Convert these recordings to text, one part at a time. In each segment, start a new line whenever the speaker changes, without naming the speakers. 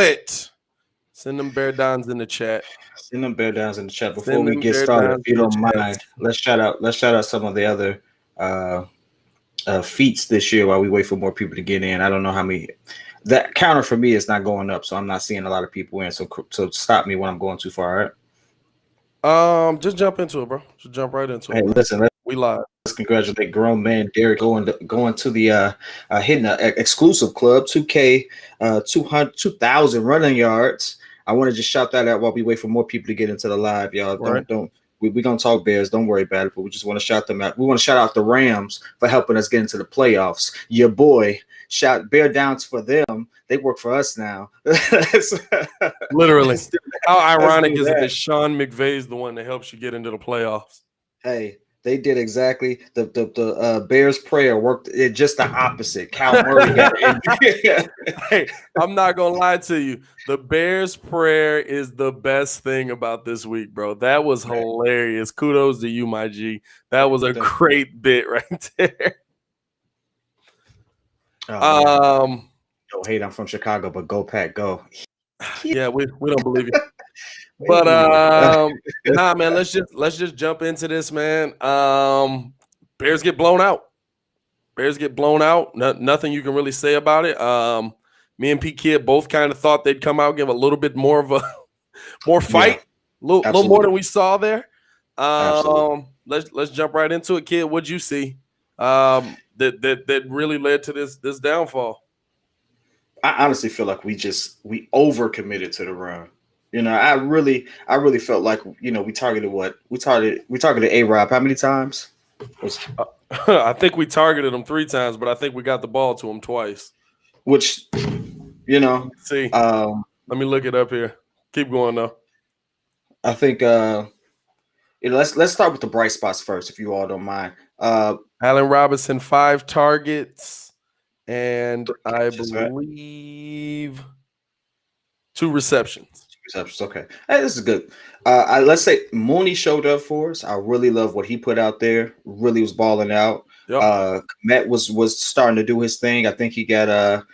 it. Send them bear downs in the chat.
Send them bear downs in the chat. Before
Send
we
them
get
bear
started,
downs
if you
in the
don't
chat.
mind, let's shout out some of the other feats this year while we wait for more people to get in. I don't know how many. That counter for me is not going up, so I'm not seeing a lot of people in. So stop me when I'm going too far. All right.
Just jump into it, bro. Just jump right into
Hey,
it, man.
listen,
We live.
let's congratulate grown man Derek going to the hitting an exclusive club 2K 2,000 running yards. I want to just shout that out while we wait for more people to get into the live, y'all.
Right.
Don't we gonna talk Bears? Don't worry about it, but we just want to shout them out. We want to shout out the Rams for helping us get into the playoffs. Your boy, shout bear downs for them. They work for us now.
Literally. How ironic
do
is it
that.
that Sean McVay is the one that helps you get into the playoffs?
Hey, they did exactly the Bears prayer worked it just the opposite. Cal Murray got it.
Hey, I'm not gonna lie to you. The Bears prayer is the best thing about this week, bro. That was hilarious. Kudos to you, my G. That was a great bit right there.
Don't hate, I'm from Chicago, but go Pack, go.
Yeah, we don't believe you. But nah, man, let's just jump into this, man. Bears get blown out. Nothing you can really say about it. Me and P.Kidd both kind of thought they'd come out, give a little bit more of a more fight, a little more than we saw there. Let's jump right into it, Kid. What'd you see that really led to this downfall?
I honestly feel like we overcommitted to the run. You know, I really felt like, you know, we targeted A-Rob how many times?
I think we targeted him 3 times, but I think we got the ball to him twice.
Which, you know,
see, let me look it up here. Keep going though.
I think let's start with the bright spots first, if you all don't mind.
Allen Robinson 5 targets, and I believe 2 receptions.
Okay. Hey, this is good. Let's say Mooney showed up for us. I really love what he put out there. Really was balling out. Yep. Matt was starting to do his thing. I think he got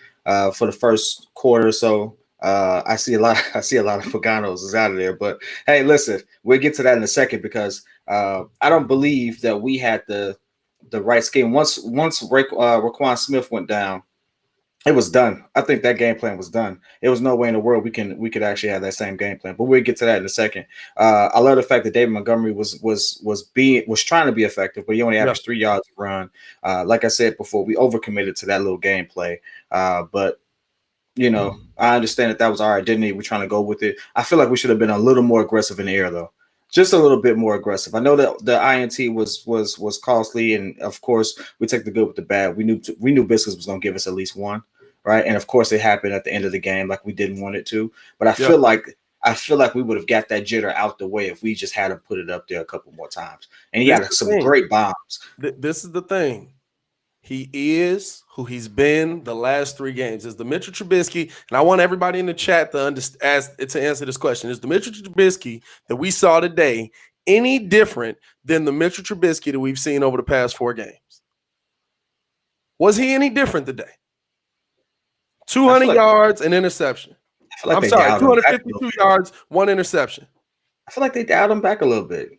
for the first quarter or so. I see a lot of Paganos is out of there. But hey, listen, we'll get to that in a second because I don't believe that we had the right scheme. Once Raquan Smith went down, it was done. I think that game plan was done. There was no way in the world we could actually have that same game plan. But we'll get to that in a second. I love the fact that David Montgomery was trying to be effective, but he only averaged 3 yards a run. Like I said before, we overcommitted to that little gameplay. But you know, I understand that was our identity. We're trying to go with it. I feel like we should have been a little more aggressive in the air, though. Just a little bit more aggressive. I know that the INT was costly, and of course we take the good with the bad. We knew Biscuits was going to give us at least one. Right. And of course it happened at the end of the game like we didn't want it to. But I feel like we would have got that jitter out the way if we just had him put it up there a couple more times. And he had some great bombs.
This is the thing. He is who he's been the last 3 games. Is the Mitchell Trubisky, and I want everybody in the chat to answer this question. Is the Mitchell Trubisky that we saw today any different than the Mitchell Trubisky that we've seen over the past 4 games? Was he any different today? 200 yards, an interception. I'm sorry, 252 yards, 1 interception.
I feel like they dialed him back a little bit.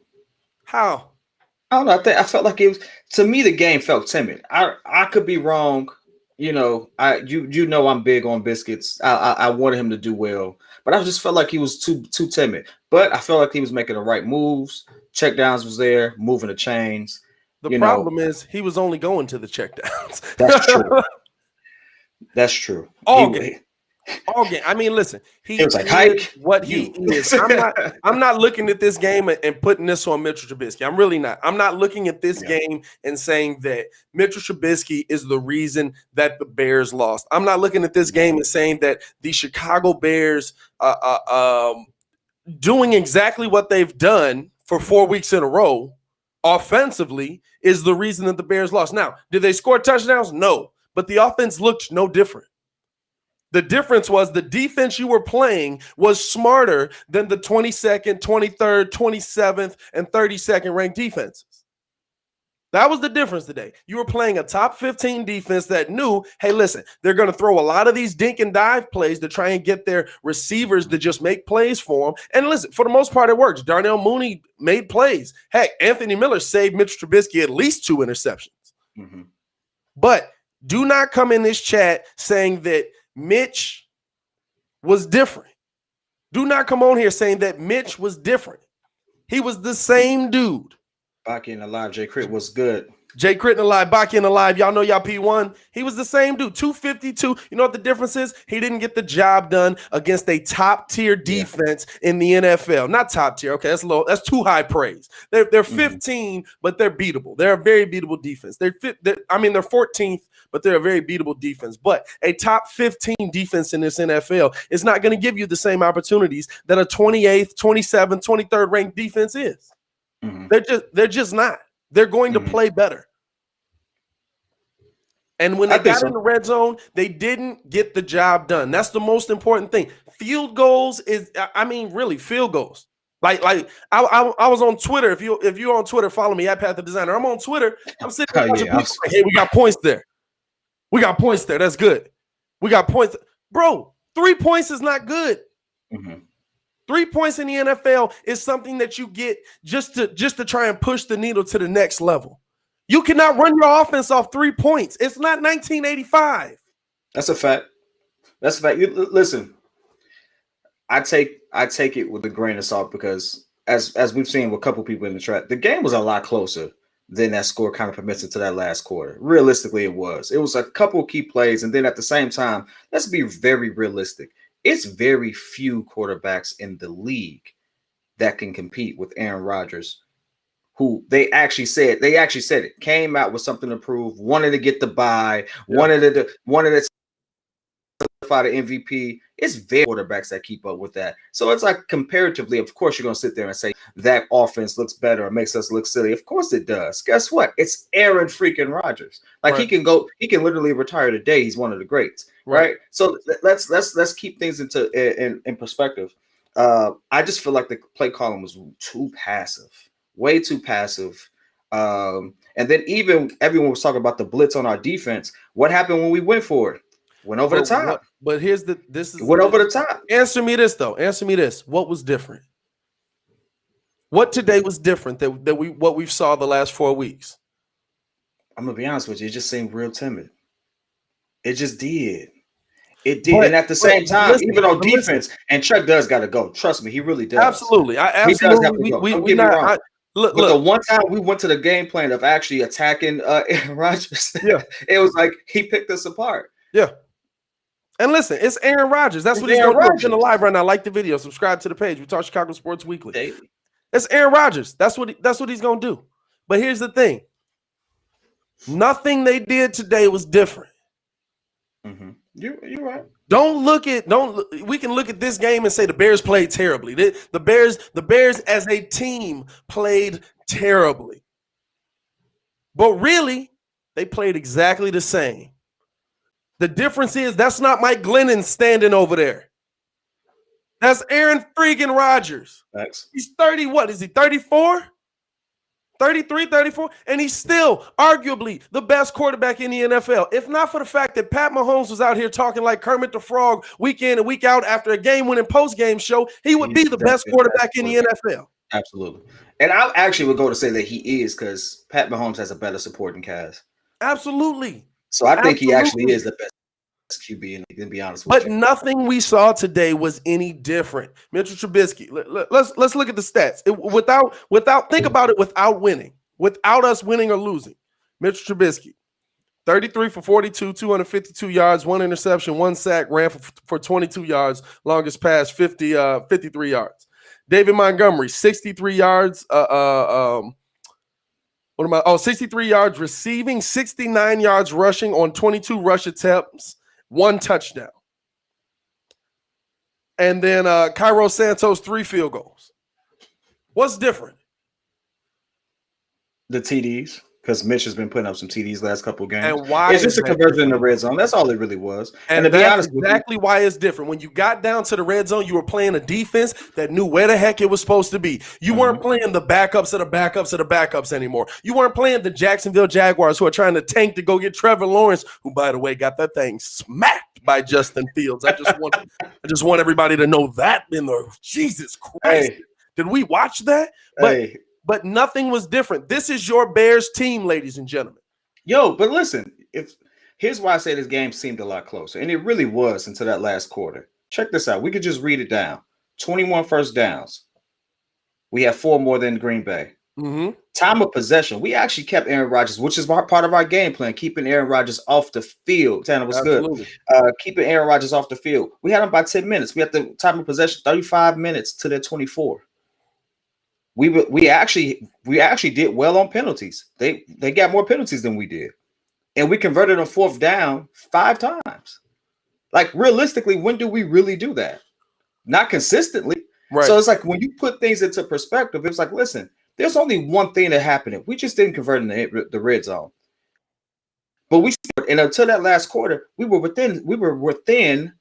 How?
I don't know. I felt like it was, to me, the game felt timid. I could be wrong. You know, you know I'm big on Biscuits. I wanted him to do well, but I just felt like he was too timid. But I felt like he was making the right moves. Check downs was there, moving the chains.
The problem is he was only going to the check downs.
That's true. That's true.
All game. I mean, listen, he
was like, Hike,
what he is. I'm not looking at this game and putting this on Mitchell Trubisky. I'm really not. I'm not looking at this game and saying that Mitchell Trubisky is the reason that the Bears lost. I'm not looking at this game and saying that the Chicago Bears doing exactly what they've done for 4 weeks in a row offensively is the reason that the Bears lost. Now, did they score touchdowns? No. But the offense looked no different. The difference was the defense you were playing was smarter than the 22nd, 23rd, 27th, and 32nd ranked defenses. That was the difference today. You were playing a top 15 defense that knew, hey, listen, they're going to throw a lot of these dink and dive plays to try and get their receivers to just make plays for them. And listen, for the most part, it works. Darnell Mooney made plays. Heck, Anthony Miller saved Mitch Trubisky at least 2 interceptions. Mm-hmm. But do not come in this chat saying that Mitch was different. Do not come on here saying that Mitch was different. He was the same dude.
Baki and Alive, Jay Crit was good.
Jay Crit and Alive, Baki and Alive. Y'all know y'all P1. He was the same dude, 252. You know what the difference is? He didn't get the job done against a top-tier defense in the NFL. Not top tier. Okay, that's low. That's too high praise. They're 15, but they're beatable. They're a very beatable defense. They're 14th, but they're a very beatable defense. But a top 15 defense in this NFL is not going to give you the same opportunities that a 28th, 27th, 23rd ranked defense is. Mm-hmm. They're just not. They're going to play better. And when they got in the red zone, they didn't get the job done. That's the most important thing. Field goals is, really field goals. Like I was on Twitter. If you're on Twitter, follow me at Path the Designer. I'm on Twitter. I'm sitting there watching people like, hey, we got points there. We got points there. That's good. We got points. Bro, 3 points is not good. Mm-hmm. 3 points in the NFL is something that you get just to try and push the needle to the next level. You cannot run your offense off 3 points. It's not 1985.
That's a fact. That's a fact. Listen, I take it with a grain of salt because as we've seen with a couple people in the chat, the game was a lot closer than that score kind of permits it to that last quarter. Realistically, it was. It was a couple of key plays, and then at the same time, let's be very realistic. It's very few quarterbacks in the league that can compete with Aaron Rodgers, who they actually said it, came out with something to prove, wanted to get the bye, wanted to certify the MVP. It's very quarterbacks that keep up with that. So it's like comparatively, of course, you're going to sit there and say that offense looks better or makes us look silly. Of course it does. Guess what? It's Aaron freaking Rodgers. Like he can literally retire today. He's one of the greats. Right. So let's keep things in perspective. I just feel like the play calling was too passive, way too passive. And then even everyone was talking about the blitz on our defense. What happened when we went for it? Went over the top.
But
went over the top.
Answer me this though. Answer me this. What was different? What today was different that we've saw the last 4 weeks?
I'm gonna be honest with you. It just seemed real timid. It just did. It did, and at the same time, even on defense, and Chuck does got to go. Trust me, he really does.
Absolutely,
he does have to go. Don't get me wrong. Look, the one time we went to the game plan of actually attacking Aaron Rodgers, it was like he picked us apart.
Yeah, and listen, it's Aaron Rodgers. That's what he's going to do in the live right now. Like the video, subscribe to the page. We talk Chicago Sports Weekly. Daily. It's Aaron Rodgers. That's what he's going to do. But here's the thing: nothing they did today was different.
Mm-hmm. You're right.
We can look at this game and say the Bears played terribly. The Bears as a team played terribly. But really, they played exactly the same. The difference is that's not Mike Glennon standing over there. That's Aaron freaking Rodgers.
Thanks.
He's 30, what is he, 34? 33, 34, and he's still arguably the best quarterback in the NFL. If not for the fact that Pat Mahomes was out here talking like Kermit the Frog week in and week out after a game-winning post-game show, he would be the best quarterback in the NFL.
Absolutely. And I actually would go to say that he is because Pat Mahomes has a better supporting cast.
Absolutely.
So I think he actually is the best QB, to be honest with you.
But nothing we saw today was any different. Mitchell Trubisky, let's look at the stats. Think about it without winning, without us winning or losing. Mitchell Trubisky, 33 for 42, 252 yards, 1 interception, 1 sack, ran for 22 yards, longest pass, 53 yards. David Montgomery, 63 yards, 63 yards receiving, 69 yards rushing on 22 rush attempts, 1 touchdown. And then Cairo Santos, 3 field goals. What's different?
The TDs. because Mitch has been putting up some TDs last couple of games.
And why
It's
is
just a
that
conversion in
different?
the red zone. That's all it really was. And
And
to be
that's
honest with you,
exactly why it's different. When you got down to the red zone, you were playing a defense that knew where the heck it was supposed to be. You weren't playing the backups of the backups of the backups anymore. You weren't playing the Jacksonville Jaguars who are trying to tank to go get Trevor Lawrence, who, by the way, got that thing smacked by Justin Fields. I just want everybody to know that in the Jesus Christ.
hey,
Did we watch that? But nothing was different. This is your Bears team, ladies and gentlemen.
but listen, here's why I say this game seemed a lot closer, and it really was until that last quarter. Check this out. We could just read it down. 21 first downs. We have 4 more than Green Bay.
Mm-hmm.
Time of possession. We actually kept Aaron Rodgers, which is part of our game plan, keeping Aaron Rodgers off the field. Tanner was good. Keeping Aaron Rodgers off the field. We had him by 10 minutes. We had the time of possession 35 minutes to their 24. We actually did well on penalties. They got more penalties than we did. And we converted on 4th down 5 times. Like, realistically, when do we really do that? Not consistently.
Right.
So it's like when you put things into perspective, it's like, listen, there's only one thing that happened. We just didn't convert in the red zone. But we scored. And until that last quarter, we were within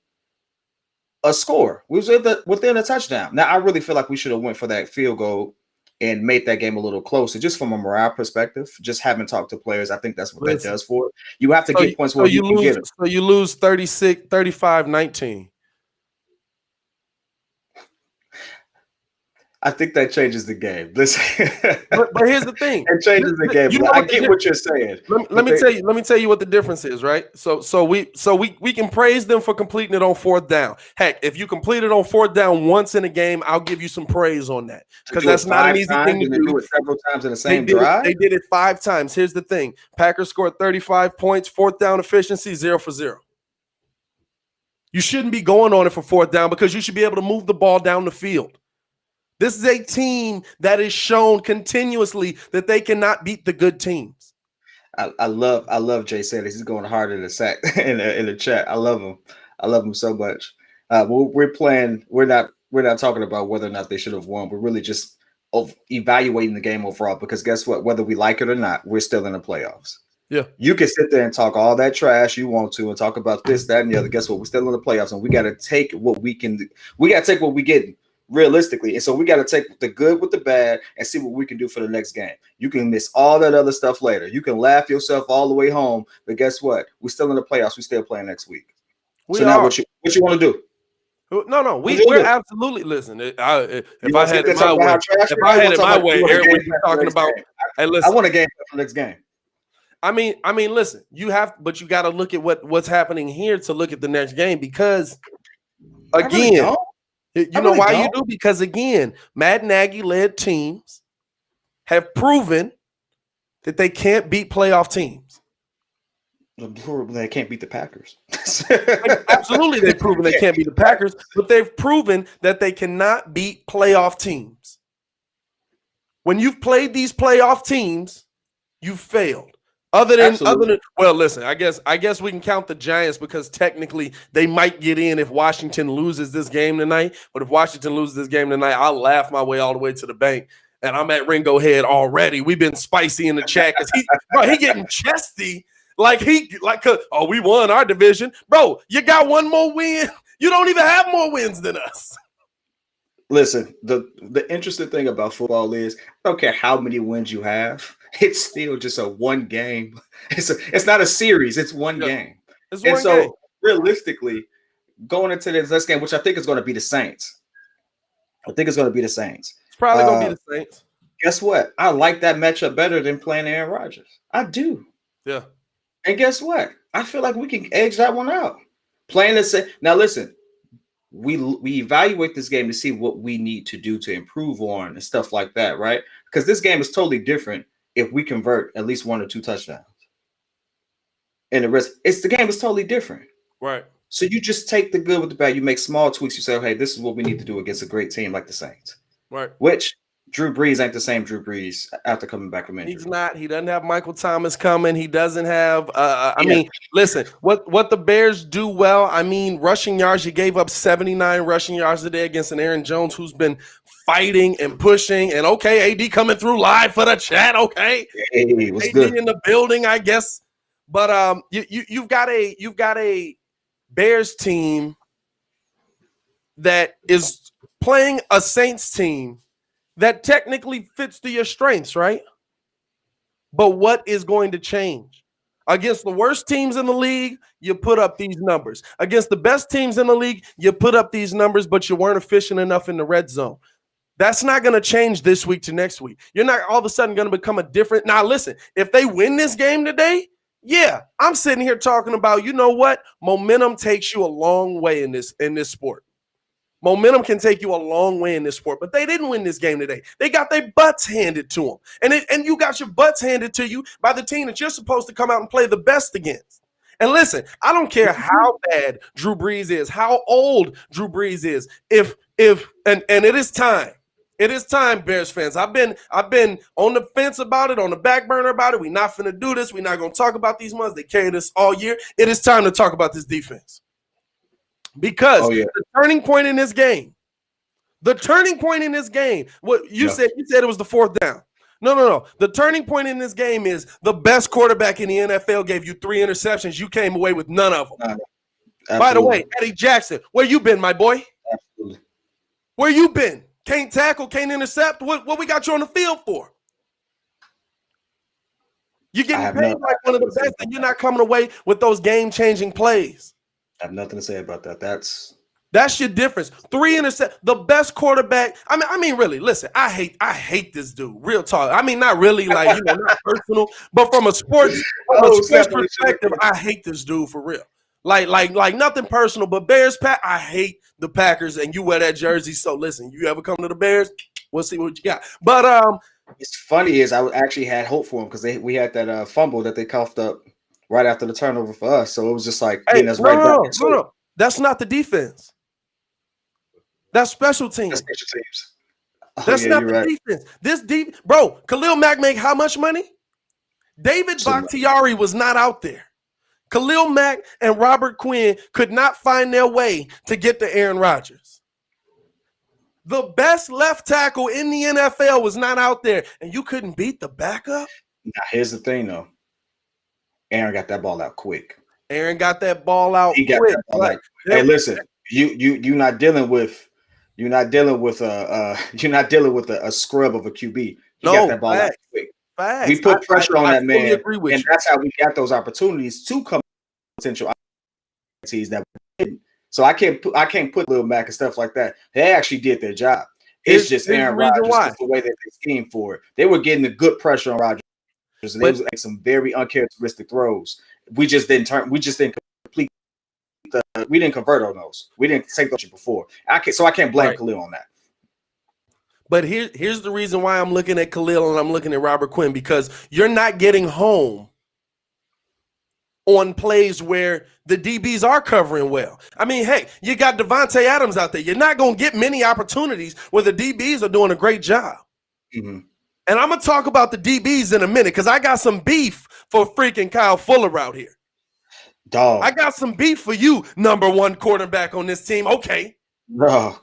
a score. We was within a touchdown. Now, I really feel like we should have went for that field goal and made that game a little closer, just from a morale perspective. Just having talked to players, I think that's what that does for it. You have to get points where you can get it.
So you lose 35-19.
I think that changes the game. Listen,
but here's the thing:
it changes the game. I get what you're saying.
Let me tell you what the difference is, right? So we can praise them for completing it on 4th down. Heck, if you complete it on 4th down once in a game, I'll give you some praise on that, because that's not an easy thing to do.
Do it several times in the same drive.
They did it 5 times. Here's the thing: Packers scored 35 points, 4th down efficiency 0 for 0. You shouldn't be going on it for 4th down, because you should be able to move the ball down the field. This is a team that is shown continuously that they cannot beat the good teams.
I love Jay Sanders. He's going hard in the sack in the chat. I love him so much. We're playing. We're not talking about whether or not they should have won. We're really just evaluating the game overall, because guess what? Whether we like it or not, we're still in the playoffs.
Yeah,
you can sit there and talk all that trash you want to and talk about this, that, and the other. Guess what? We're still in the playoffs, and we got to take what we can do. We got to take what we get. Realistically, and so we got to take the good with the bad and see what we can do for the next game. You can miss all that other stuff later. You can laugh yourself all the way home, but guess what? We're still in the playoffs. We're still playing next week. Now what you want to do?
No, we're absolutely listen. If I had it my way, Eric would be talking about. Hey, listen,
I want a game for the next game.
I mean, listen. You got to look at what's happening here to look at the next game, because again. You know why you do? Because, again, Matt Nagy-led teams have proven that they can't beat playoff teams.
They can't beat the Packers.
Absolutely, they've proven they can't beat the Packers, but they've proven that they cannot beat playoff teams. When you've played these playoff teams, you've failed. Other than well, listen, I guess we can count the Giants, because technically they might get in if Washington loses this game tonight. But if Washington loses this game tonight, I'll laugh my way all the way to the bank. And I'm at Ringo Head already. We've been spicy in the chat, because he getting chesty. We won our division. Bro, you got one more win. You don't even have more wins than us.
Listen, the interesting thing about football is, I don't care how many wins you have, it's still just a one game. It's not a series, it's one game. Realistically, going into this next game, which I think is going to be the Saints. It's
probably going to be the Saints.
Guess what? I like that matchup better than playing Aaron Rodgers. I do.
Yeah.
And guess what? I feel like we can edge that one out. Now listen, we evaluate this game to see what we need to do to improve on and stuff like that, right? Because this game is totally different if we convert at least 1 or 2 touchdowns. And the rest, the game is totally different.
Right.
So you just take the good with the bad. You make small tweaks. You say, hey, this is what we need to do against a great team like the Saints.
Right.
Which Drew Brees ain't the same Drew Brees after coming back from injury.
He's not. He doesn't have Michael Thomas coming. He doesn't have. I mean, listen. What the Bears do well. I mean, rushing yards. You gave up 79 rushing yards today against an Aaron Jones who's been fighting and pushing. And okay, AD coming through live for the chat. Okay,
hey, what's
AD
good
in the building, I guess. But you've got a Bears team that is playing a Saints team that technically fits to your strengths, right? But what is going to change? Against the worst teams in the league, you put up these numbers. Against the best teams in the league, you put up these numbers, but you weren't efficient enough in the red zone. That's not going to change this week to next week. You're not all of a sudden going to become a different. Now, listen, if they win this game today, yeah, I'm sitting here talking about, you know what? Momentum takes you a long way in this sport. Momentum can take you a long way in this sport, but they didn't win this game today. They got their butts handed to them. And you got your butts handed to you by the team that you're supposed to come out and play the best against. And listen, I don't care how bad Drew Brees is, how old Drew Brees is. And it is time. It is time, Bears fans. I've been on the fence about it, on the back burner about it. We're not finna do this. We're not gonna talk about these months. They carried us all year. It is time to talk about this defense. Because the turning point in this game, what you said it was the fourth down. No. The turning point in this game is the best quarterback in the NFL gave you 3 interceptions. You came away with none of them. By the way, Eddie Jackson, where you been, my boy?
Absolutely.
Where you been? Can't tackle, can't intercept. What we got you on the field for? You're getting paid like one of the best, and you're not coming away with those game-changing plays.
I have nothing to say about that.
That's your difference. 3 interceptions. The best quarterback. I mean, really. Listen, I hate this dude. Real talk. I mean, not really, like not personal, but from a sports perspective, I hate this dude for real. Like nothing personal, but Bears. I hate the Packers, and you wear that jersey. So listen, you ever come to the Bears? We'll see what you got. But
it's funny is I actually had hope for him because we had that fumble that they coughed up right after the turnover for us. So it was just like getting us right back.
No. That's not the defense. That's special teams.
That's special teams.
That's not the defense. This bro, Khalil Mack make how much money? David Bakhtiari was not out there. Khalil Mack and Robert Quinn could not find their way to get to Aaron Rodgers. The best left tackle in the NFL was not out there, and you couldn't beat the backup?
Now, here's the thing, though. Aaron got that ball out quick.
He got that ball out quick.
Hey, listen, you're not dealing with a scrub of a QB. He got that ball out quick.
Facts.
We put pressure on that man,
and
that's how we got those opportunities to come potential opportunities that we didn't. So I can't put Lil Mac and stuff like that. They actually did their job. It's just Aaron Rodgers, the way that they schemed for it. They were getting the good pressure on Rodgers, and they was like some very uncharacteristic throws. We just didn't complete. We didn't convert on those. We didn't take those before. I can't blame Khalil on that.
But here's the reason why I'm looking at Khalil and I'm looking at Robert Quinn, because you're not getting home on plays where the DBs are covering well. I mean, hey, you got Devontae Adams out there. You're not going to get many opportunities where the DBs are doing a great job.
Mm-hmm.
And I'm going to talk about the DBs in a minute because I got some beef for freaking Kyle Fuller out here.
Dog.
I got some beef for you, number 1 quarterback on this team. Okay.
Bro.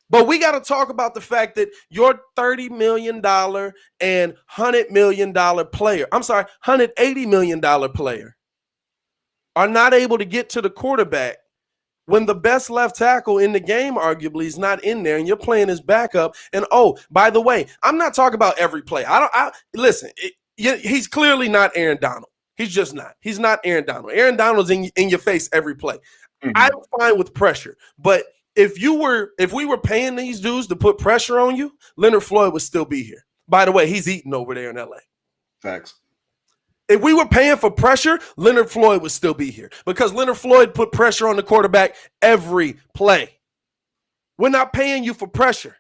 But we got to talk about the fact that your $30 million and $100 million player, $180 million player, are not able to get to the quarterback when the best left tackle in the game arguably is not in there and you're playing his backup. And oh, by the way, I'm not talking about every play. Listen, he's clearly not Aaron Donald. He's just not. He's not Aaron Donald. Aaron Donald's in your face every play. Mm-hmm. I'm fine with pressure, but if we were paying these dudes to put pressure on you, Leonard Floyd would still be here. By the way, he's eating over there in LA.
Facts.
If we were paying for pressure, Leonard Floyd would still be here because Leonard Floyd put pressure on the quarterback every play. We're not paying you for pressure.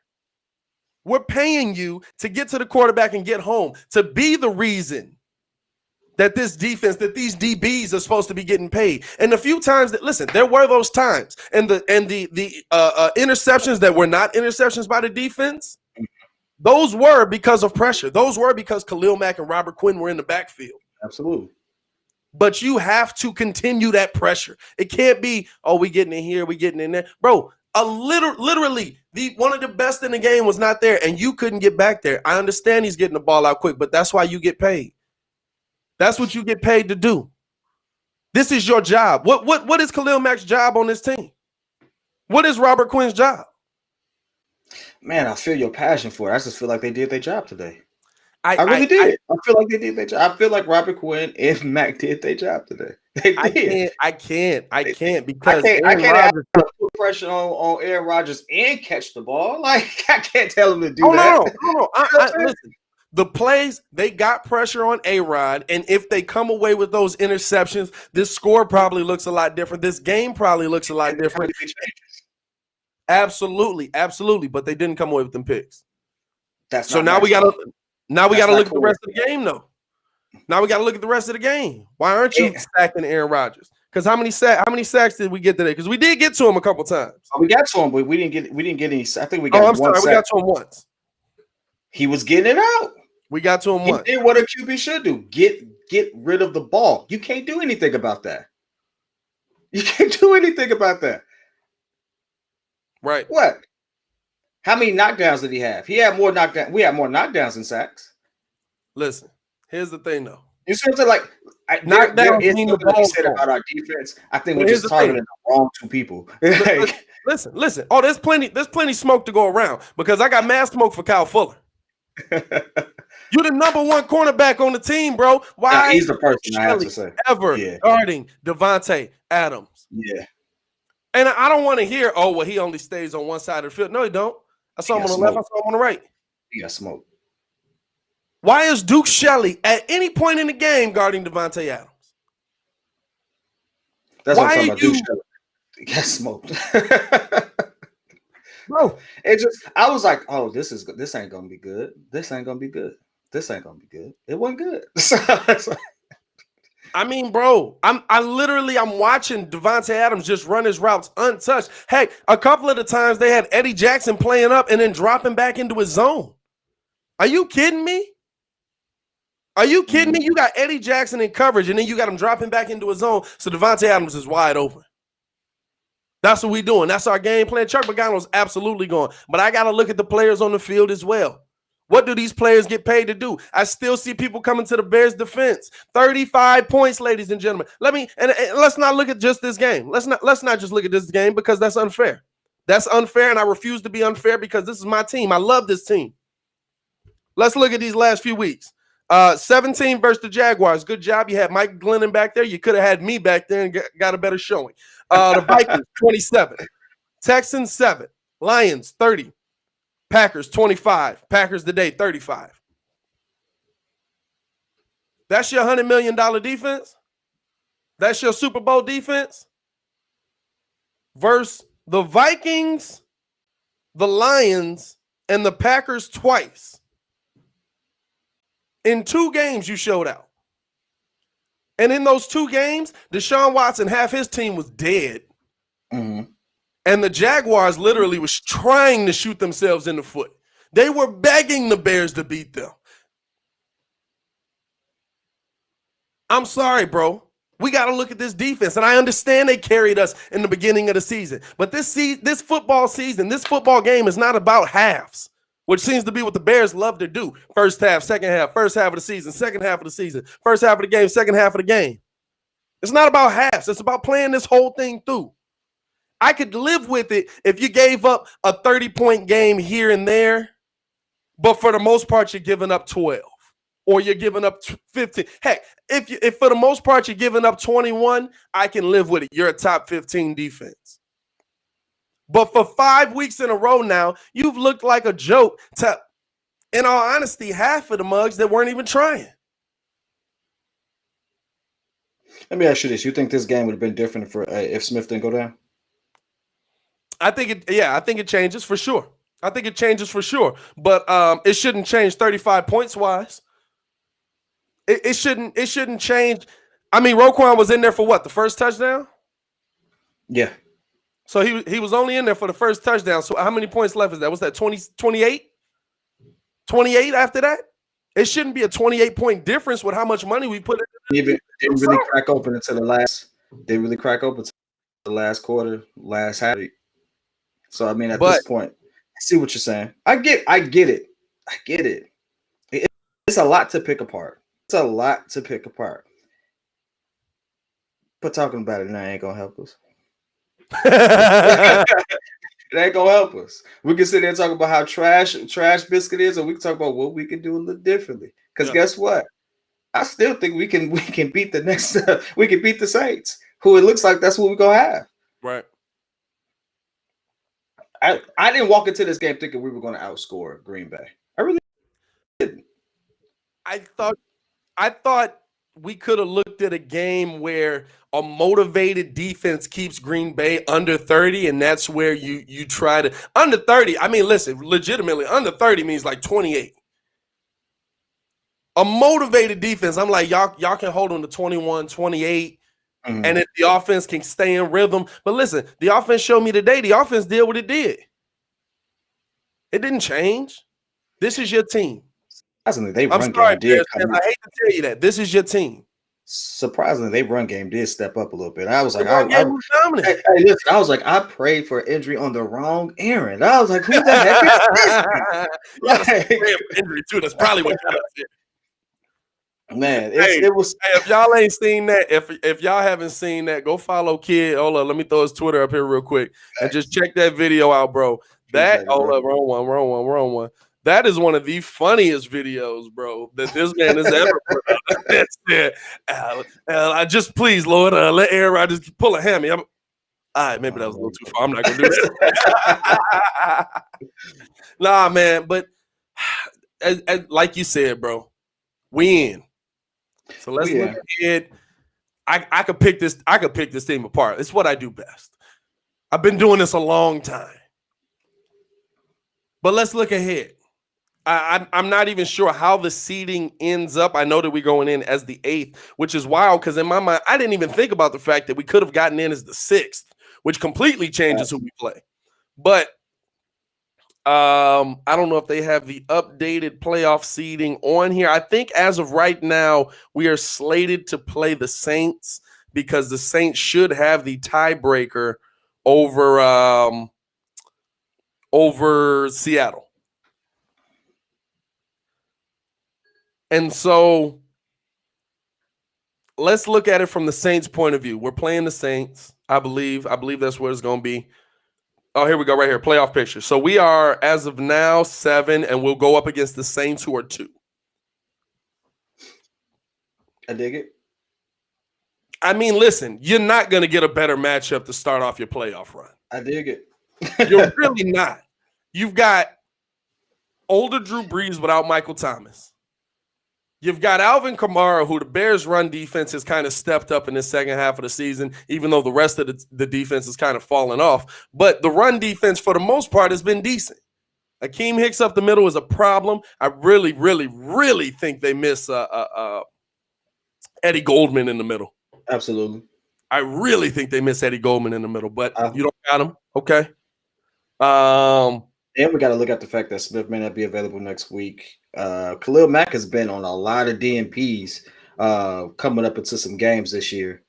We're paying you to get to the quarterback and get home, to be the reason that this defense, that these DBs are supposed to be getting paid. And the few times that, listen, there were those times, and the interceptions that were not interceptions by the defense, Those were because of pressure. Those were because Khalil Mack and Robert Quinn were in the backfield.
Absolutely.
But you have to continue that pressure. It can't be, oh, we getting in here, we getting in there. Bro, literally, one of the best in the game was not there, and you couldn't get back there. I understand he's getting the ball out quick, but that's why you get paid. That's what you get paid to do. This is your job. What is Khalil Mack's job on this team? What is Robert Quinn's job?
Man, I feel your passion for it. I just feel like they did their job today. I really did. I feel like they did their job. I feel like Robert Quinn and Mac did their job today. They did.
I can't because
I can't put pressure on Aaron Rodgers and catch the ball. Like, I can't tell him to do that.
No. Listen, the plays, they got pressure on A-Rod, and if they come away with those interceptions, this score probably looks a lot different. This game probably looks a lot different. Absolutely, but they didn't come away with them picks. Now we gotta look at the rest of the game, though. Now we gotta look at the rest of the game. Why aren't you sacking Aaron Rodgers? Because how many sacks did we get today? Because we did get to him a couple times.
We got to him, but we didn't get any. I think we got.
I'm sorry, we got to him once.
He was getting it out.
We got to him once.
He did what a QB should do: get rid of the ball. You can't do anything about that. You can't do anything about that.
Right.
What? How many knockdowns did he have? He had more knockdowns. We had more knockdowns than sacks.
Listen, here's the thing, though.
You see what I'm saying? Like, there is something to be said about our defense. I think we're just targeting the wrong two people.
Listen. Oh, there's plenty smoke to go around because I got mad smoke for Kyle Fuller. You're the number one cornerback on the team, bro. Why?
He's the person I have to say
ever guarding Devontae Adams.
Yeah.
And I don't want to hear, oh, well, he only stays on one side of the field. No, he don't. I saw him on the left. I saw him on the right.
He got smoke.
Why is Duke Shelley at any point in the game guarding Devontae Adams?
That's what I'm talking about. Duke Shelley. He got smoked.
Bro,
I was like, oh, this ain't gonna be good. This ain't gonna be good. This ain't gonna be good. It wasn't good.
I mean, bro, I'm watching Devontae Adams just run his routes untouched. Hey, a couple of the times they had Eddie Jackson playing up and then dropping back into his zone. Are you kidding me? You got Eddie Jackson in coverage, and then you got him dropping back into his zone, so Devontae Adams is wide open. That's what we're doing. That's our game plan. Chuck Pagano's absolutely going. But I got to look at the players on the field as well. What do these players get paid to do? I still see people coming to the Bears' defense. 35 points, ladies and gentlemen. Let's not look at just this game. Let's not just look at this game because that's unfair. That's unfair, and I refuse to be unfair because this is my team. I love this team. Let's look at these last few weeks. 17 versus the Jaguars. Good job. You had Mike Glennon back there. You could have had me back there and got a better showing. The Vikings, 27. Texans, 7. Lions, 30. Packers, 25. Packers today, 35. That's your $100 million defense? That's your Super Bowl defense? Versus the Vikings, the Lions, and the Packers twice. In 2 games, you showed out. And in those 2 games, Deshaun Watson, half his team was dead.
Mm-hmm.
And the Jaguars literally was trying to shoot themselves in the foot. They were begging the Bears to beat them. I'm sorry, bro. We got to look at this defense. And I understand they carried us in the beginning of the season. But this football season, this football game is not about halves, which seems to be what the Bears love to do. First half, second half, first half of the season, second half of the season, first half of the game, second half of the game. It's not about halves. It's about playing this whole thing through. I could live with it if you gave up a 30-point game here and there, but for the most part, you're giving up 12 or you're giving up 15. Heck, if for the most part, you're giving up 21, I can live with it. You're a top 15 defense. But for 5 weeks in a row now, you've looked like a joke to, in all honesty, half of the mugs that weren't even trying.
Let me ask you this. You think this game would have been different if Smith didn't go down?
I think it changes for sure. But it shouldn't change 35 points wise. It shouldn't change. I mean, Roquan was in there for what? The first touchdown?
Yeah.
So he was only in there for the first touchdown. So how many points left is that? Was that 28? 28 after that. It shouldn't be a 28-point difference with how much money we put in.
Didn't really crack open until the last. Didn't really crack open until the last quarter, last half. So I mean, at this point, I see what you're saying. I get it. It's a lot to pick apart. But talking about it now ain't gonna help us. It ain't gonna help us. We can sit there and talk about how trash Biscuit is, or we can talk about what we can do a little differently. Because guess what? I still think we can beat the next. We can beat the Saints, who it looks like that's what we're gonna have.
Right.
I didn't walk into this game thinking we were gonna outscore Green Bay. I really didn't.
I thought we could have looked at a game where a motivated defense keeps Green Bay under 30, and that's where you try to under 30. I mean, listen, legitimately, under 30 means like 28. A motivated defense, I'm like, y'all can hold on to 21, 28, and if the offense can stay in rhythm. But listen, the offense showed me today, the offense did what it did. It didn't change. This is your team.
Surprisingly, they
I'm
run
sorry,
game did.
I hate to tell you that. This is your team.
Surprisingly, they run game did step up a little bit. I was like,
was dominant.
Hey, listen, I was like, I prayed for injury on the wrong errand. I was like, who the heck is this?
Injury too. That's probably what got us here.
Man, it was.
Hey, if y'all ain't seen that, if y'all haven't seen that, go follow Kidd. Hold up, let me throw his Twitter up here real quick and just check that video out, bro. Wrong one. That is one of the funniest videos, bro, that this man has ever put out. That's it. I just please, Lord, let Aaron Rodgers pull a hammy. All right, maybe that was a little too far. I'm not gonna do that. Nah, man, but as like you said, bro, we in. So let's look ahead. I could pick this. I could pick this team apart. It's what I do best. I've been doing this a long time. But let's look ahead. I'm not even sure how the seeding ends up. I know that we're going in as the 8th, which is wild because in my mind, I didn't even think about the fact that we could have gotten in as the 6th, which completely changes who we play. But I don't know if they have the updated playoff seeding on here. I think as of right now, we are slated to play the Saints because the Saints should have the tiebreaker over Seattle. And so let's look at it from the Saints' point of view. We're playing the Saints, I believe. I believe that's where it's going to be. Oh, here we go right here. Playoff picture. So we are, as of now, 7, and we'll go up against the Saints, who are 2.
I dig it.
I mean, listen, you're not going to get a better matchup to start off your playoff run.
I dig it.
You're really not. You've got older Drew Brees without Michael Thomas. You've got Alvin Kamara, who the Bears' run defense has kind of stepped up in the second half of the season, even though the rest of the defense has kind of fallen off. But the run defense, for the most part, has been decent. Akeem Hicks up the middle is a problem. I really, really, really think they miss Eddie Goldman in the middle.
Absolutely.
I really think they miss Eddie Goldman in the middle, but you don't got him. Okay.
And we got to look at the fact that Smith may not be available next week. Khalil Mack has been on a lot of DNPs coming up into some games this year,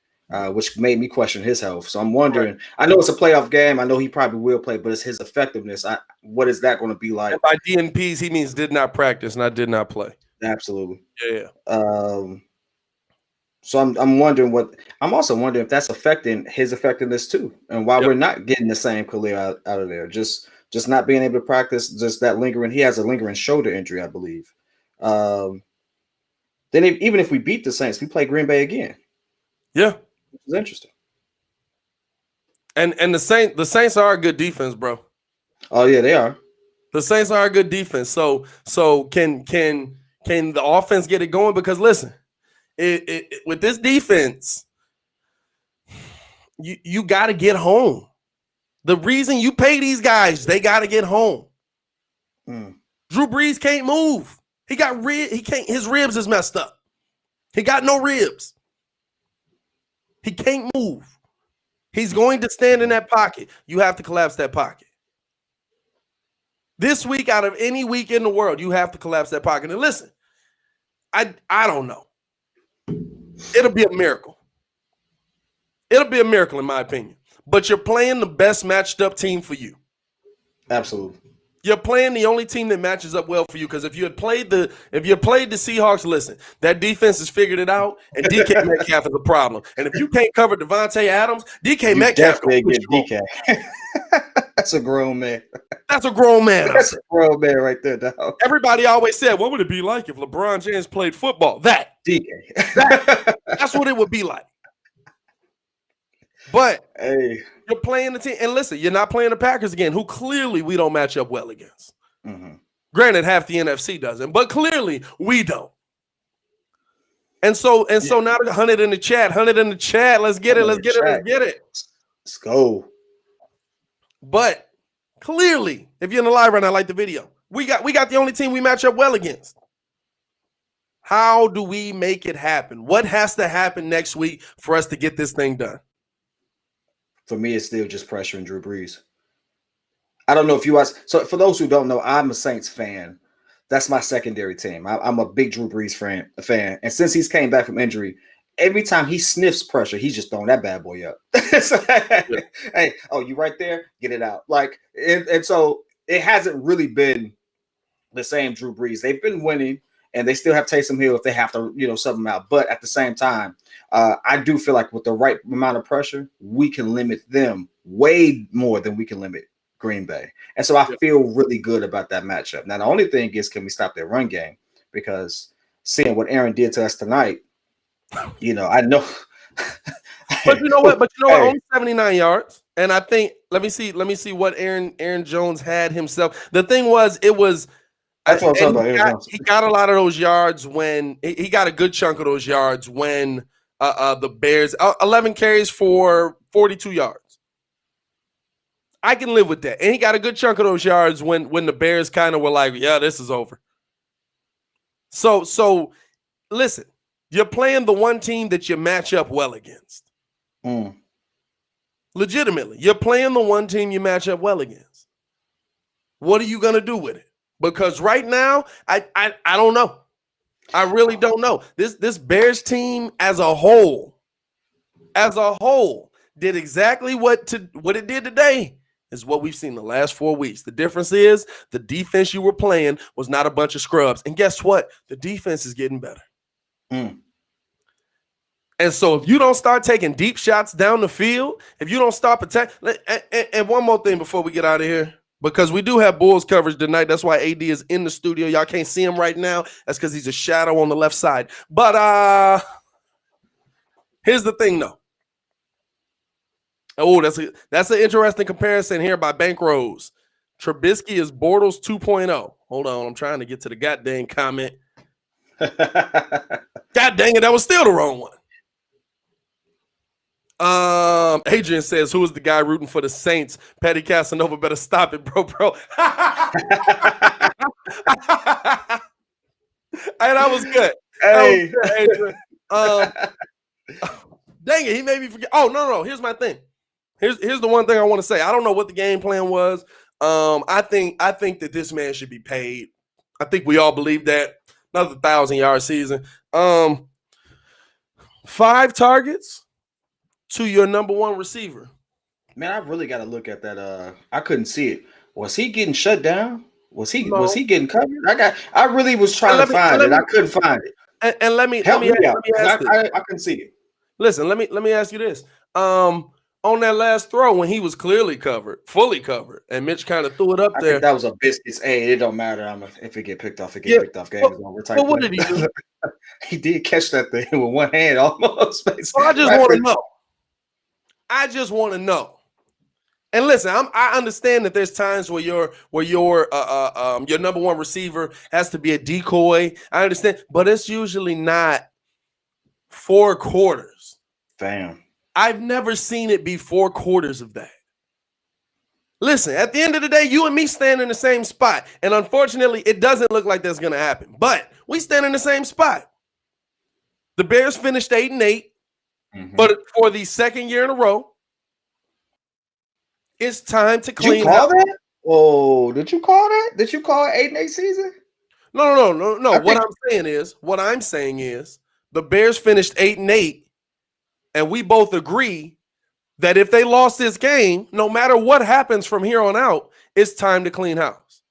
which made me question his health. So I'm wondering, right. I know it's a playoff game. I know he probably will play, but it's his effectiveness. What is that going to be like?
And by DNPs, he means did not practice, not did not play.
Absolutely.
Yeah.
So I'm wondering I'm also wondering if that's affecting his effectiveness too, and why we're not getting the same Khalil out of there. Just not being able to practice, just that lingering. He has a lingering shoulder injury, I believe. Then even if we beat the Saints, we play Green Bay again.
Yeah,
which is interesting.
And the Saints are a good defense, bro.
Oh yeah, they are.
The Saints are a good defense. So can the offense get it going? Because listen, with this defense, you got to get home. The reason you pay these guys, they got to get home. Drew Brees can't move. He can't. His ribs is messed up. He got no ribs. He can't move. He's going to stand in that pocket. You have to collapse that pocket. This week, out of any week in the world, you have to collapse that pocket. And listen, I don't know. It'll be a miracle. It'll be a miracle, in my opinion. But you're playing the best matched up team for you.
Absolutely.
You're playing the only team that matches up well for you. Because if you had played the Seahawks, listen, that defense has figured it out, and DK Metcalf is a problem. And if you can't cover Devontae Adams, DK Metcalf
definitely get DK. That's a grown man.
That's a grown man.
That's a grown man right there, dog.
Everybody always said, what would it be like if LeBron James played football?
DK.
That's what it would be like. But
hey,
you're playing the team. And listen, you're not playing the Packers again, who clearly we don't match up well against.
Mm-hmm.
Granted, half the NFC doesn't, but clearly we don't. And so now 100 in the chat. Let's get it. Let's get it.
Let's go.
But clearly, if you're in the live right now, like the video, we got the only team we match up well against. How do we make it happen? What has to happen next week for us to get this thing done?
For me, it's still just pressure and Drew Brees. I don't know if you watch. So for those who don't know, I'm a Saints fan. That's my secondary team. I'm a big Drew Brees fan. And since he's came back from injury, every time he sniffs pressure, he's just throwing that bad boy up. Hey, oh, you right there? Get it out. Like, and so it hasn't really been the same Drew Brees. They've been winning, and they still have Taysom Hill if they have to, sub them out. But at the same time, I do feel like with the right amount of pressure, we can limit them way more than we can limit Green Bay. And so I feel really good about that matchup. Now, the only thing is, can we stop their run game? Because seeing what Aaron did to us tonight, I know.
But you know what? Only 79 yards. And I think, let me see what Aaron Jones had himself. The thing was,
that's what I'm talking about.
He got a lot of those yards when he got a good chunk of those yards when the Bears 11 carries for 42 yards. I can live with that. And he got a good chunk of those yards when the Bears kind of were like, yeah, this is over. So listen, you're playing the one team that you match up well against. Legitimately, you're playing the one team you match up well against. What are you going to do with it? Because right now, I don't know. I really don't know. This Bears team as a whole did exactly what it did today is what we've seen the last 4 weeks. The difference is the defense you were playing was not a bunch of scrubs. And guess what? The defense is getting better. And so if you don't start taking deep shots down the field, if you don't start protecting, and one more thing before we get out of here, because we do have Bulls coverage tonight. That's why AD is in the studio. Y'all can't see him right now. That's because he's a shadow on the left side. But here's the thing, though. Oh, that's an interesting comparison here by Bank Rose. Trubisky is Bortles 2.0. Hold on, I'm trying to get to the goddamn comment. God dang it, that was still the wrong one. Adrian says, who is the guy rooting for the Saints? Patty Casanova better stop it, bro. Hey, that was good.
Hey.
That was good, Adrian. Dang it, he made me forget. Oh, no. Here's my thing. Here's the one thing I want to say. I don't know what the game plan was. I think that this man should be paid. I think we all believe that. Another 1,000-yard season. 5 targets to your number one receiver.
Man, I really got to look at that. I couldn't see it. Was he getting shut down? Was he getting covered? I really was trying to find it. I couldn't find it.
And let me
ask
this.
I couldn't see it.
Listen, let me ask you this. On that last throw when he was clearly covered, fully covered, and Mitch kind of threw it up there.
Think that was a biscuits. Hey, it don't matter. If it get picked off, it get picked off. Game is over.
But what did he do?
He did catch that thing with one hand almost.
So I just want to know. And listen, I understand that there's times where your number one receiver has to be a decoy. I understand, but it's usually not 4 quarters.
Damn.
I've never seen it be 4 quarters of that. Listen, at the end of the day, you and me stand in the same spot. And unfortunately, it doesn't look like that's going to happen. But we stand in the same spot. The Bears finished 8-8. But for the second year in a row, it's time to clean
up. Did you call that? Oh, did you call that? Did you call it 8-8 season?
No.
I
What
think
I'm saying is, the Bears finished 8-8, and we both agree that if they lost this game, no matter what happens from here on out, it's time to clean house.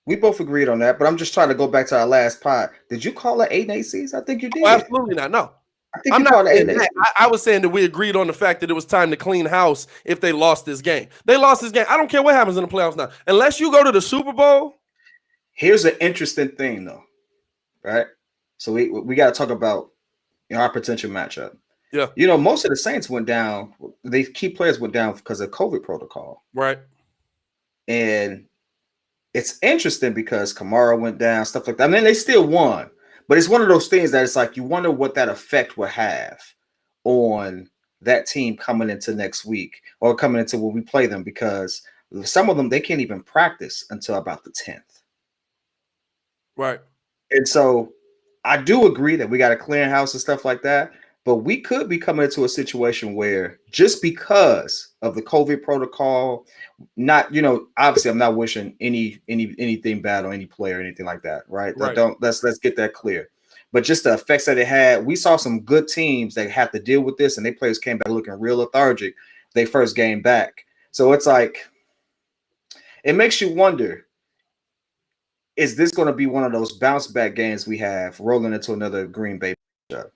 we both agreed on that, but I'm just trying to go back to our last pod. Did you call it 8-8 season? I think you
Oh,
did.
absolutely not. No,
I think
I'm
you
not
called it
saying
8-8
that.
season.
I was saying that we agreed on the fact that it was time to clean house if they lost this game. They lost this game. I don't care what happens in the playoffs now. Unless you go to the Super Bowl.
Here's an interesting thing, though, right? So we got to talk about our potential matchup.
Yeah.
Most of the Saints went down. The key players went down because of COVID protocol.
Right.
And it's interesting because Kamara went down, stuff like that. I mean, they still won, but it's one of those things that it's like you wonder what that effect will have on that team coming into next week or coming into when we play them, because some of them, they can't even practice until about the 10th.
Right.
And so I do agree that we got a clearinghouse and stuff like that, but we could be coming into a situation where just because of the COVID protocol, not, obviously I'm not wishing anything bad on any player or anything like that, right?
Right.
Let's get that clear. But just the effects that it had, we saw some good teams that had to deal with this, and their players came back looking real lethargic their first game back. So it's like, it makes you wonder, is this going to be one of those bounce back games we have rolling into another Green Bay matchup?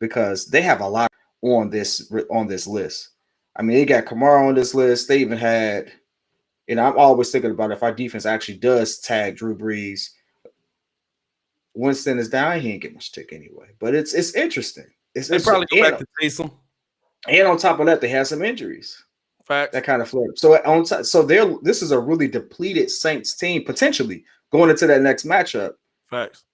Because they have a lot on this list. I mean, they got Kamara on this list. They even had, I'm always thinking about if our defense actually does tag Drew Brees, Winston is down. He ain't getting much tick anyway. But it's interesting.
They probably go back to Taysom.
And on top of that, they have some injuries.
Facts.
That kind of flip. So this is a really depleted Saints team potentially going into that next matchup.
Facts.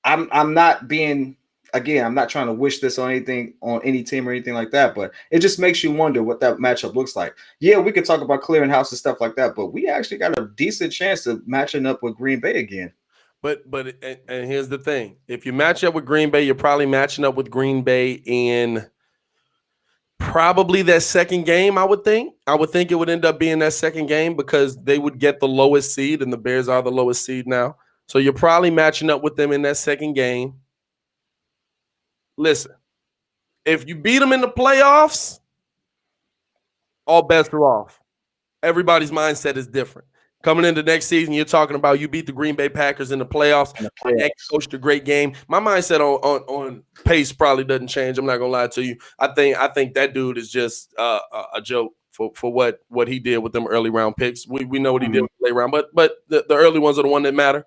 I'm not being, again, I'm not trying to wish this on anything, on any team or anything like that, but it just makes you wonder what that matchup looks like. Yeah, we could talk about clearing house and stuff like that, but we actually got a decent chance of matching up with Green Bay again.
But here's the thing: if you match up with Green Bay, you're probably matching up with Green Bay in probably that second game. I would think it would end up being that second game because they would get the lowest seed, and the Bears are the lowest seed now. So you're probably matching up with them in that second game. Listen, if you beat them in the playoffs, all bets are off. Everybody's mindset is different. Coming into next season, you're talking about you beat the Green Bay Packers in the playoffs. And coached a great game. My mindset on Pace probably doesn't change. I'm not gonna lie to you. I think that dude is just a joke for what he did with them early round picks. We know what he did with the late round, but the early ones are the one that matter.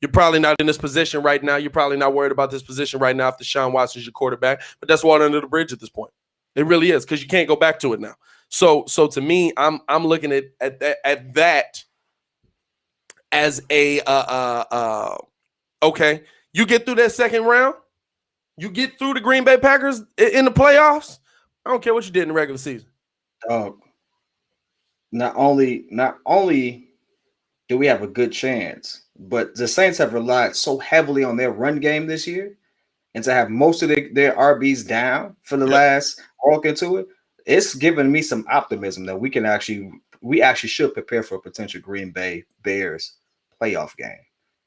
You're probably not in this position right now. You're probably not worried about this position right now if Deshaun Watson's your quarterback. But that's water under the bridge at this point. It really is, because you can't go back to it now. So to me, I'm looking at that as a okay. You get through that second round, you get through the Green Bay Packers in the playoffs. I don't care what you did in the regular season.
Not only do we have a good chance, but the Saints have relied so heavily on their run game this year, and to have most of their RBs down for the last walk into it, it's given me some optimism that we actually should prepare for a potential Green Bay Bears playoff game.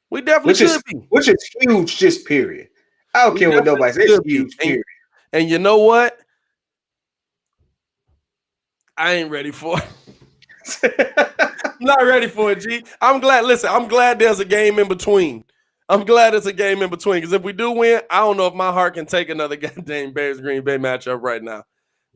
We definitely should be.
Which is huge, just period. I don't care what nobody says. It's huge, period.
And you know what? I ain't ready for it. I'm not ready for it, G. I'm glad. Listen, I'm glad there's a game in between. I'm glad it's a game in between, because if we do win, I don't know if my heart can take another goddamn Bears Green Bay matchup right now.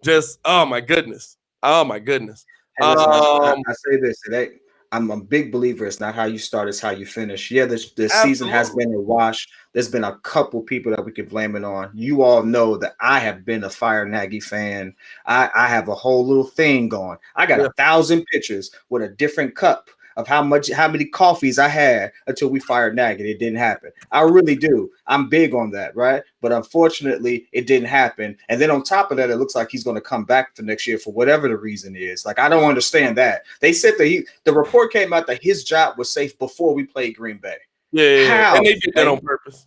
Just, oh my goodness. Oh my goodness.
Hey, listen, I say this today. I'm a big believer. It's not how you start, it's how you finish. Yeah, the season has been a wash. There's been a couple people that we could blame it on. You all know that I have been a Fire Nagy fan. I have a whole little thing going. I got 1,000 pictures with a different cup of how many coffees I had until we fired Nagy. It didn't happen. I really do. I'm big on that, right? But unfortunately, it didn't happen. And then on top of that, it looks like he's going to come back for next year for whatever the reason is. Like, I don't understand that. They said that the report came out that his job was safe before we played Green Bay.
Yeah. How? And they did that on purpose.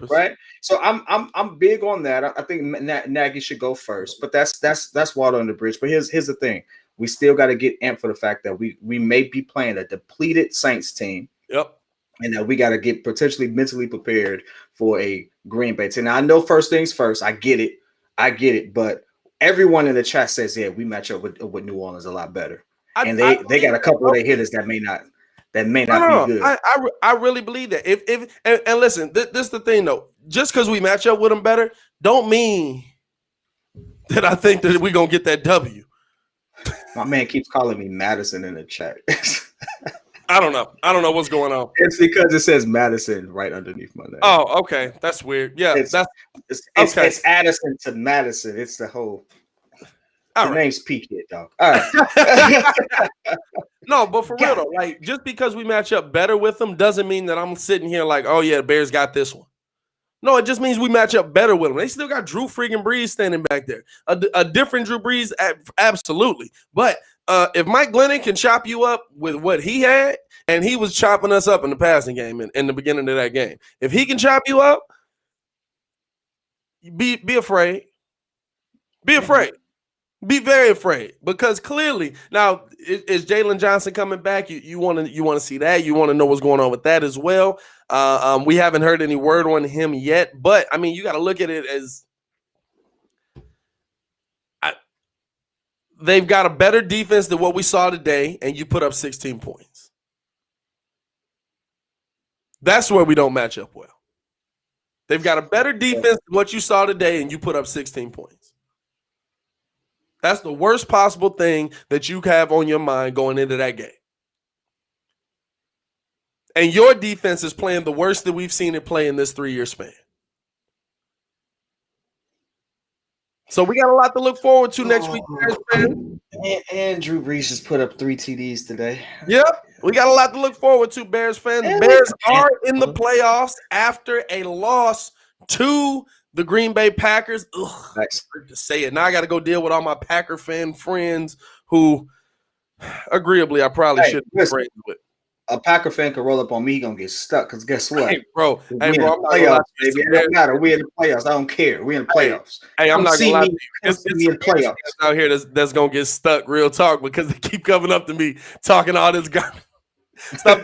Right? So I'm big on that. I think Nagy should go first, but that's water on the bridge. But here's the thing. we still got to get amped for the fact that we may be playing a depleted Saints team.
Yep.
And that we got to get potentially mentally prepared for a Green Bay team. Now, I know first things first. I get it. But everyone in the chat says, yeah, we match up with New Orleans a lot better. And they got a couple of their hitters that may not be good.
I really believe that. And listen, this is the thing though. Just because we match up with them better, don't mean that I think that we're gonna get that W.
My man keeps calling me Madison in the chat.
I don't know what's going on.
It's because it says Madison right underneath my name.
Oh, okay. That's weird. Yeah,
it's Addison to Madison. It's the whole. Name's P.Kidd, dog. All right.
No, but for real though, like just because we match up better with them doesn't mean that I'm sitting here like, oh yeah, the Bears got this one. No, it just means we match up better with them. They still got Drew freaking Brees standing back there. A different Drew Brees, absolutely. But if Mike Glennon can chop you up with what he had, and he was chopping us up in the passing game in the beginning of that game, if he can chop you up, be afraid. Be afraid. Be very afraid, because clearly now is Jalen Johnson coming back. You want to see that. You want to know what's going on with that as well. We haven't heard any word on him yet, but I mean, you got to look at it as they've got a better defense than what we saw today, and you put up 16 points. That's where we don't match up well. They've got a better defense than what you saw today, and you put up 16 points. That's the worst possible thing that you have on your mind going into that game. And your defense is playing the worst that we've seen it play in this 3-year span. So we got a lot to look forward to next week.
And Drew Brees just put up 3 TDs today.
Yep. We got a lot to look forward to, Bears fans. The Bears are in the playoffs after a loss to the Green Bay Packers. Ugh, nice to say it. Now I got to go deal with all my Packer fan friends who, agreeably, I probably shouldn't be friends with.
A Packer fan could roll up on me, he gonna get stuck. Because guess what?
Hey, bro.
I'm playoffs, baby. It don't matter. We're in the playoffs. I don't care. We're in the playoffs.
Hey, I'm not gonna lie to you. It's in playoffs out here that's gonna get stuck. Real talk, because they keep coming up to me talking all this garbage. Stop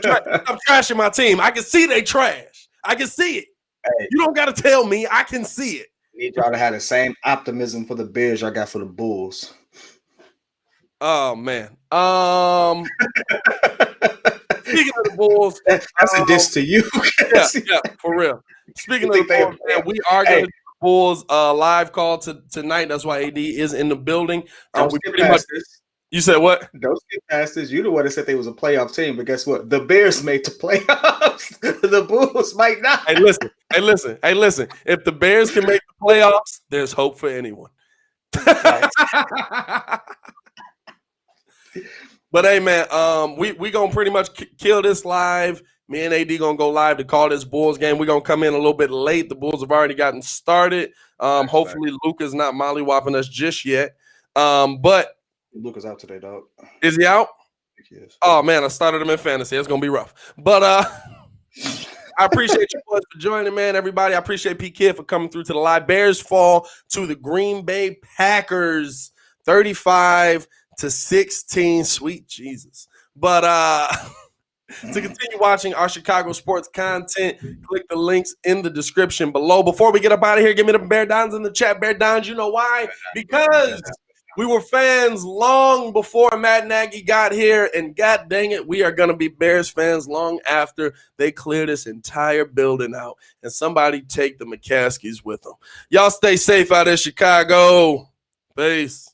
trashing my team. I can see they trash. I can see it. Hey, you don't got to tell me. I can see it.
I need y'all to have the same optimism for the Bears I got for the Bulls.
Oh, man. Speaking of the Bulls.
That's a diss to you.
yeah, for real. Speaking of the Bulls, man, we are going to do the Bulls live call tonight. That's why AD is in the building. We pretty much this. You said what?
Don't skip past this. You the one that said they was a playoff team, but guess what? The Bears made the playoffs. The Bulls might not.
Hey, listen. If the Bears can make the playoffs, there's hope for anyone. But hey, man, we gonna pretty much kill this live. Me and AD gonna go live to call this Bulls game. We're gonna come in a little bit late. The Bulls have already gotten started. Hopefully Luke is not mollywopping us just yet. But
Luke is out today, dog.
Is he out? Yes. Oh man, I started him in fantasy. It's gonna be rough. But I appreciate you boys for joining, man. Everybody, I appreciate P.Kidd for coming through to the live. Bears fall to the Green Bay Packers, 35-16. Sweet Jesus. But to continue watching our Chicago sports content, click the links in the description below. Before we get up out of here, give me the Bear Downs in the chat. Bear Downs, you know why? Because we were fans long before Matt Nagy got here, and god dang it, we are going to be Bears fans long after they clear this entire building out, and somebody take the McCaskies with them. Y'all stay safe out in Chicago. Peace.